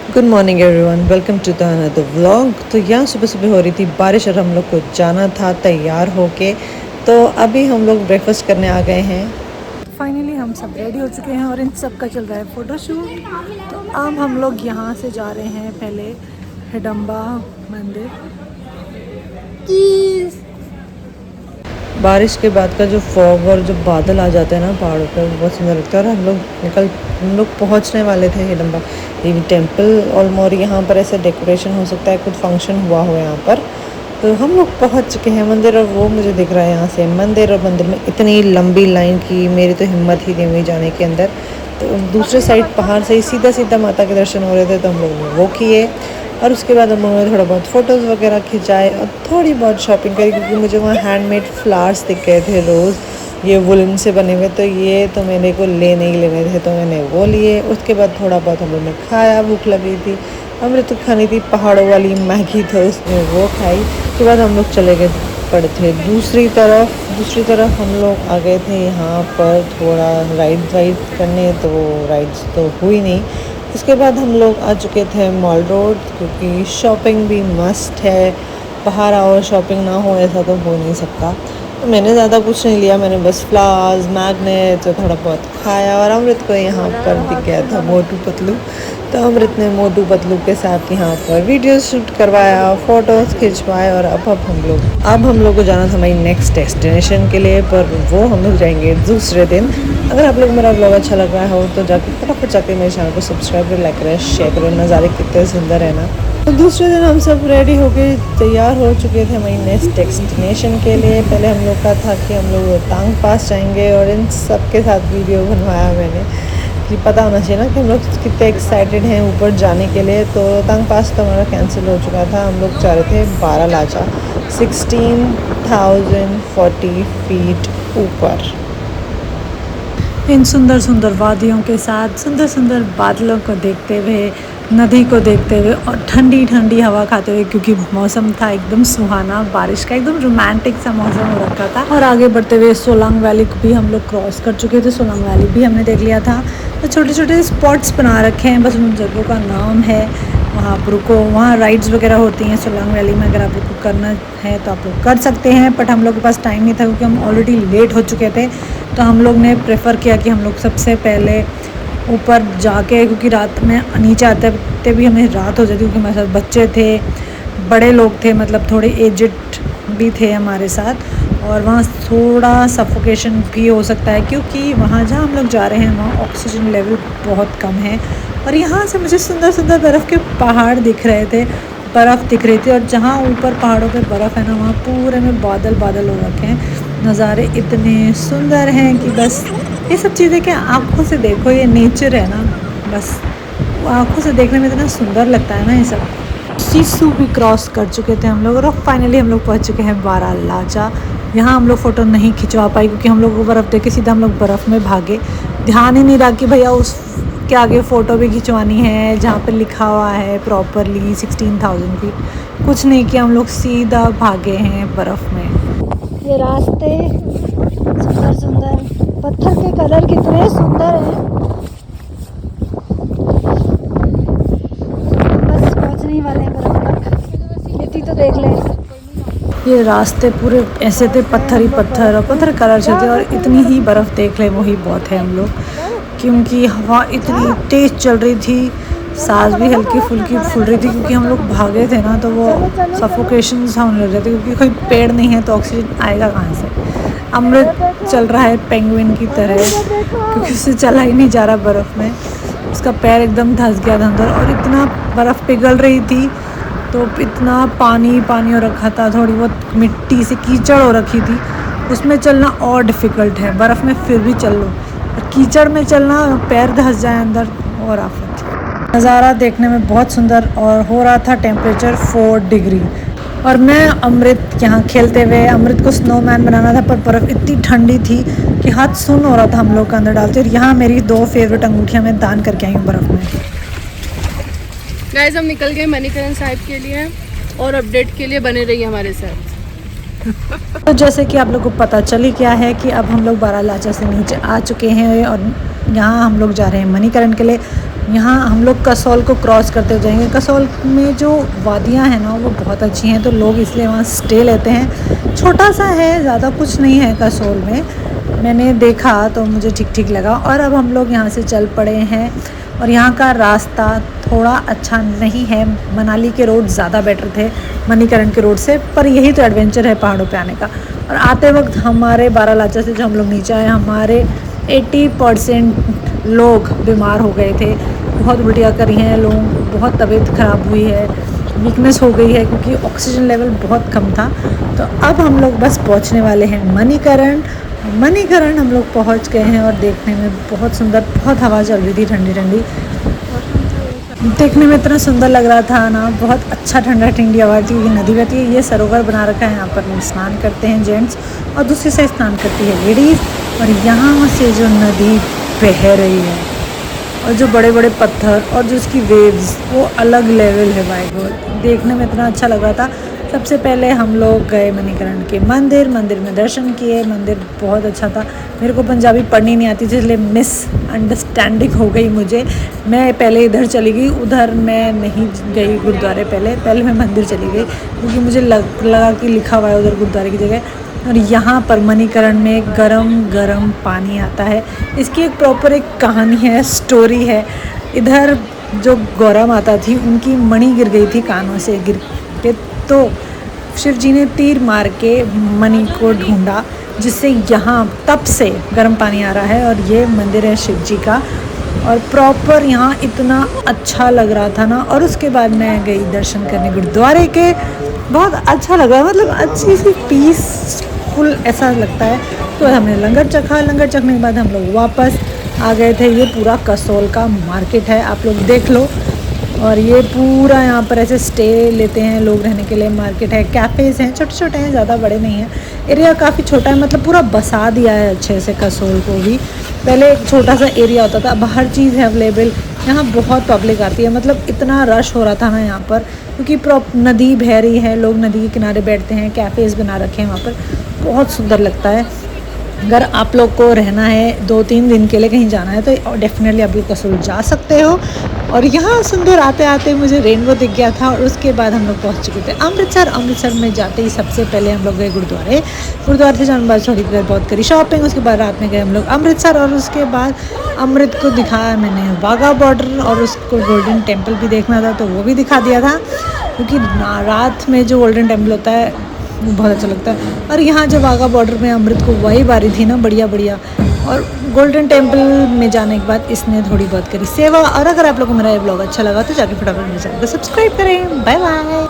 Good morning everyone, welcome to the another vlog. तो यहाँ सुबह सुबह हो रही थी बारिश और हम लोग को जाना था तैयार होके। तो अभी हम लोग ब्रेकफास्ट करने आ गए हैं। फाइनली हम सब रेडी हो चुके हैं और इन सब का चल रहा है फ़ोटोशूट। तो अब हम लोग यहाँ से जा रहे हैं पहले हिडम्बा मंदिर। बारिश के बाद का जो फॉग और जो बादल आ जाते हैं ना पहाड़ों पर, बहुत सुंदर लगता है। और हम लोग पहुंचने वाले थे हिडम्बा देवी टेम्पल। और यहाँ पर ऐसे डेकोरेशन हो सकता है, कुछ फंक्शन हुआ हो यहाँ पर। तो हम लोग पहुंच चुके हैं मंदिर। और वो मुझे दिख रहा है यहाँ से मंदिर, और मंदिर में इतनी लंबी लाइन की मेरी तो हिम्मत ही नहीं हुई जाने के अंदर। तो दूसरे साइड पहाड़ से ही सीधा सीधा माता के दर्शन हो रहे थे, तो हम लोगों ने वो किए। और उसके बाद हम लोगों ने थोड़ा बहुत फ़ोटोज़ वगैरह खिंचाए और थोड़ी बहुत शॉपिंग करी, क्योंकि मुझे वहाँ हैंडमेड फ्लावर्स दिख गए थे रोज़, ये वुलन से बने हुए। तो ये तो मेरे को लेने ही लेने थे, तो मैंने वो लिए। उसके बाद थोड़ा बहुत हम लोग ने खाया, भूख लगी थी। हमने तो खानी थी पहाड़ों वाली मैगी, तो उसमें वो खाई। उसके बाद हम लोग चले गए पड़े थे दूसरी तरफ हम लोग आ गए थे यहाँ पर थोड़ा राइड करने। तो राइड्स तो हुई नहीं। उसके बाद हम लोग आ चुके थे मॉल रोड, क्योंकि शॉपिंग भी मस्ट है। बाहर आओ शॉपिंग ना हो ऐसा तो हो नहीं सकता। तो मैंने ज़्यादा कुछ नहीं लिया, मैंने बस फ्लावर्स, मैग्नेट तो थोड़ा बहुत खाया। और अमृत को यहाँ पर दिख गया था मोटू पतलू, तो अमृत ने मोटू पतलू के साथ यहाँ पर वीडियो शूट करवाया, फ़ोटोज़ खिंचवाए। और अब हम लोग को जाना था हमारी नेक्स्ट डेस्टिनेशन के लिए, पर वो हम लोग जाएंगे दूसरे दिन। अगर आप लोग मेरा ब्लॉग अच्छा लग रहा हो तो जाके फटाफट जाके मेरे चैनल को सब्सक्राइब करें, लाइक करें, शेयर करें। नज़ारे कितने सुंदर है ना। तो दूसरे दिन हम सब रेडी होके तैयार हो चुके थे हमारी नेक्स्ट डेस्टिनेशन के लिए। पहले हम लोग का था कि हम लोग रोहतांग पास जाएंगे, और इन सब के साथ वीडियो बनवाया मैंने कि पता होना चाहिए ना कि हम लोग कितने एक्साइटेड हैं ऊपर जाने के लिए। तो रोहतांग पास तो हमारा कैंसिल हो चुका था। हम लोग जा रहे थे बारालाचा, 16,040 फीट ऊपर। इन सुंदर सुंदर वादियों के साथ, सुंदर सुंदर बादलों को देखते हुए, नदी को देखते हुए और ठंडी ठंडी हवा खाते हुए, क्योंकि मौसम था एकदम सुहाना, बारिश का एकदम रोमांटिक सा मौसम हो रखा था। और आगे बढ़ते हुए सोलांग वैली को भी हम लोग क्रॉस कर चुके थे। सोलांग वैली भी हमने देख लिया था। तो छोटे छोटे स्पॉट्स बना रखे हैं, बस उन जगहों का नाम है। वहाँ आप रुको, वहाँ राइड्स वगैरह होती हैं सोलांग वैली में। अगर आप लोग को करना है तो आप लोग कर सकते हैं, बट हम लोग के पास टाइम नहीं था, क्योंकि हम ऑलरेडी लेट हो चुके थे। तो हम लोग ने प्रेफर किया कि हम लोग सबसे पहले ऊपर जाके, क्योंकि रात में नीचे आते भी हमें रात हो जाती, क्योंकि हमारे साथ बच्चे थे, बड़े लोग थे, मतलब थोड़े एजेड भी थे हमारे साथ। और वहाँ थोड़ा सफोकेशन भी हो सकता है, क्योंकि वहाँ जहाँ हम लोग जा रहे हैं वहाँ ऑक्सीजन लेवल बहुत कम है। और यहाँ से मुझे सुंदर सुंदर बर्फ़ के पहाड़ दिख रहे थे, बर्फ़ दिख रही थी। और जहाँ ऊपर पहाड़ों पे बर्फ़ है ना, वहाँ पूरे में बादल बादल हो रखे हैं। नज़ारे इतने सुंदर हैं कि बस ये सब चीज़ें क्या आँखों से देखो, ये नेचर है ना, बस आँखों से देखने में इतना सुंदर लगता है ना ये सब। सिसु भी क्रॉस कर चुके थे हम लोग, और फाइनली हम लोग पहुँच चुके हैं बारालाचा। यहाँ हम लोग फ़ोटो नहीं खिंचवा पाए, क्योंकि हम लोग को बर्फ़ देखे सीधा हम लोग बर्फ़ में भागे। ध्यान ही नहीं रहा कि भैया उस के आगे फ़ोटो भी खिंचवानी है जहाँ पर लिखा हुआ है प्रॉपरली 16,000 फीट। कुछ नहीं किया, हम लोग सीधा भागे हैं बर्फ़ में। ये रास्ते सुंदर सुंदर, पत्थर के कलर कितने सुंदर हैं। बस पहुंचने ही वाले हैं बर्फ तक, इतनी तो देख लें। ये रास्ते पूरे ऐसे थे, पत्थर ही पत्थर और पत्थर कलर से थे। और इतनी ही बर्फ़ देख लें वही बहुत है हम लोग, क्योंकि हवा इतनी तेज़ चल रही थी, सांस भी हल्की फुल्की फूल रही थी, क्योंकि हम लोग भागे थे ना, तो वो सफोकेशन सा होने लग जाती, क्योंकि कोई पेड़ नहीं है तो ऑक्सीजन आएगा कहाँ से। अमृत चल रहा है पेंगुइन की तरह, क्योंकि उससे चला ही नहीं जा रहा बर्फ़ में, उसका पैर एकदम धंस गया था अंदर। और इतना बर्फ़ पिघल रही थी, तो इतना पानी पानी हो रखा था, थोड़ी बहुत मिट्टी से कीचड़ हो रखी थी। उसमें चलना और डिफ़िकल्ट है, बर्फ़ में फिर भी चल लो, कीचड़ में चलना, पैर धंस जाए अंदर और आफत। नज़ारा देखने में बहुत सुंदर, और हो रहा था टेम्परेचर 4 डिग्री। और मैं अमृत यहाँ खेलते हुए, अमृत को स्नोमैन बनाना था, पर बर्फ़ इतनी ठंडी थी कि हाथ सुन हो रहा था हम लोग का अंदर डालते। और यहाँ मेरी 2 फेवरेट अंगूठियाँ मैं दान करके आई हूँ बर्फ़ में। गाइस हम निकल गए मणिकरण साहिब के लिए, और अपडेट के लिए बने रहिए हमारे साथ। तो जैसे कि आप लोग को पता चल ही गया है कि अब हम लोग बारालाचा से नीचे आ चुके हैं, और यहाँ हम लोग जा रहे हैं मणिकरण के लिए। यहाँ हम लोग कसौल को क्रॉस करते हुए जाएंगे। कसौल में जो वादियाँ हैं ना वो बहुत अच्छी हैं, तो लोग इसलिए वहाँ स्टे लेते हैं। छोटा सा है, ज़्यादा कुछ नहीं है कसौल में, मैंने देखा तो मुझे ठीक ठीक लगा। और अब हम लोग यहाँ से चल पड़े हैं और यहाँ का रास्ता थोड़ा अच्छा नहीं है। मनाली के रोड ज़्यादा बेटर थे मणिकरण के रोड से, पर यही तो एडवेंचर है पहाड़ों पे आने का। और आते वक्त हमारे बारालाचा से जो हम लोग नीचे आए, हमारे 80% लोग बीमार हो गए थे, बहुत उल्टियाँ करी हैं लोग, बहुत तबीयत ख़राब हुई है, वीकनेस हो गई है क्योंकि ऑक्सीजन लेवल बहुत कम था। तो अब हम लोग बस पहुंचने वाले हैं मणिकरण। मणिकरण हम लोग पहुंच गए हैं और देखने में बहुत सुंदर, बहुत हवा चल रही थी ठंडी ठंडी, देखने में इतना सुंदर लग रहा था ना, बहुत अच्छा ठंडा ठंडी हवा थी। ये नदी बहती है, ये सरोवर बना रखा है, यहाँ पर स्नान करते हैं जेंट्स और दूसरी से स्नान करती है लेडीज़। और यहाँ से जो नदी बह रही है और जो बड़े बड़े पत्थर और जो उसकी वेव्स, वो अलग लेवल है भाई गॉड, देखने में इतना अच्छा लग रहा था। सबसे पहले हम लोग गए मणिकरण के मंदिर में दर्शन किए। मंदिर बहुत अच्छा था। मेरे को पंजाबी पढ़नी नहीं आती थी, इसलिए मिस अंडरस्टैंडिंग हो गई मुझे। मैं पहले इधर चली गई, उधर मैं नहीं गई गुरुद्वारे, पहले मैं मंदिर चली गई क्योंकि मुझे लगा कि लिखा हुआ है उधर गुरुद्वारे की जगह। और यहाँ पर मणिकरण में गरम गरम पानी आता है। इसकी एक प्रॉपर एक कहानी है, स्टोरी है। इधर जो गौरा माता थी, उनकी मणि गिर गई थी कानों से गिर के, तो शिव जी ने तीर मार के मणि को ढूंढा, जिससे यहाँ तब से गर्म पानी आ रहा है। और ये मंदिर है शिव जी का, और प्रॉपर यहाँ इतना अच्छा लग रहा था ना। और उसके बाद मैं गई दर्शन करने गुरुद्वारे के, बहुत अच्छा लगा, मतलब अच्छी सी पीसफुल ऐसा लगता है। तो हमने लंगर चखा, लंगर चखने के बाद हम लोग वापस आ गए थे। ये पूरा कसौल का मार्केट है, आप लोग देख लो। और ये पूरा यहाँ पर ऐसे स्टे लेते हैं लोग रहने के लिए। मार्केट है, कैफ़ेज़ हैं, छोटे छोटे हैं, ज़्यादा बड़े नहीं हैं। एरिया काफ़ी छोटा है, मतलब पूरा बसा दिया है अच्छे से कसौल को भी। पहले एक छोटा सा एरिया होता था, अब हर चीज़ है अवेलेबल। यहाँ बहुत पब्लिक आती है, मतलब इतना रश हो रहा था ना यहाँ पर, क्योंकि नदी बह रही है, लोग नदी के किनारे बैठते हैं, कैफ़ेज़ बना रखे हैं वहाँ पर, बहुत सुंदर लगता है। अगर आप लोग को रहना है 2-3 दिन के लिए कहीं जाना है तो डेफिनेटली आप लोग कसौल जा सकते हो। और यहाँ सुंदर आते आते मुझे रेनबो दिख गया था। और उसके बाद हम लोग पहुँच चुके थे अमृतसर में जाते ही सबसे पहले हम लोग गए गुरुद्वारे से जाने के बाद थोड़ी देर बहुत करी शॉपिंग। उसके बाद रात में गए हम लोग अमृतसर, और उसके बाद अमृत को दिखाया मैंने वाघा बॉर्डर, और उसको गोल्डन टेम्पल भी देखना था तो वो भी दिखा दिया था, क्योंकि रात में जो गोल्डन टेम्पल होता है वो बहुत अच्छा लगता है। और यहाँ जो वाघा बॉर्डर में अमृत को वही बारी थी ना, बढ़िया। और गोल्डन टेम्पल में जाने के बाद इसने थोड़ी बहुत करी सेवा। और अगर आप लोगों को मेरा ये ब्लॉग अच्छा लगा तो जाके फटाफट मेरे चैनल को सब्सक्राइब करें। Bye bye.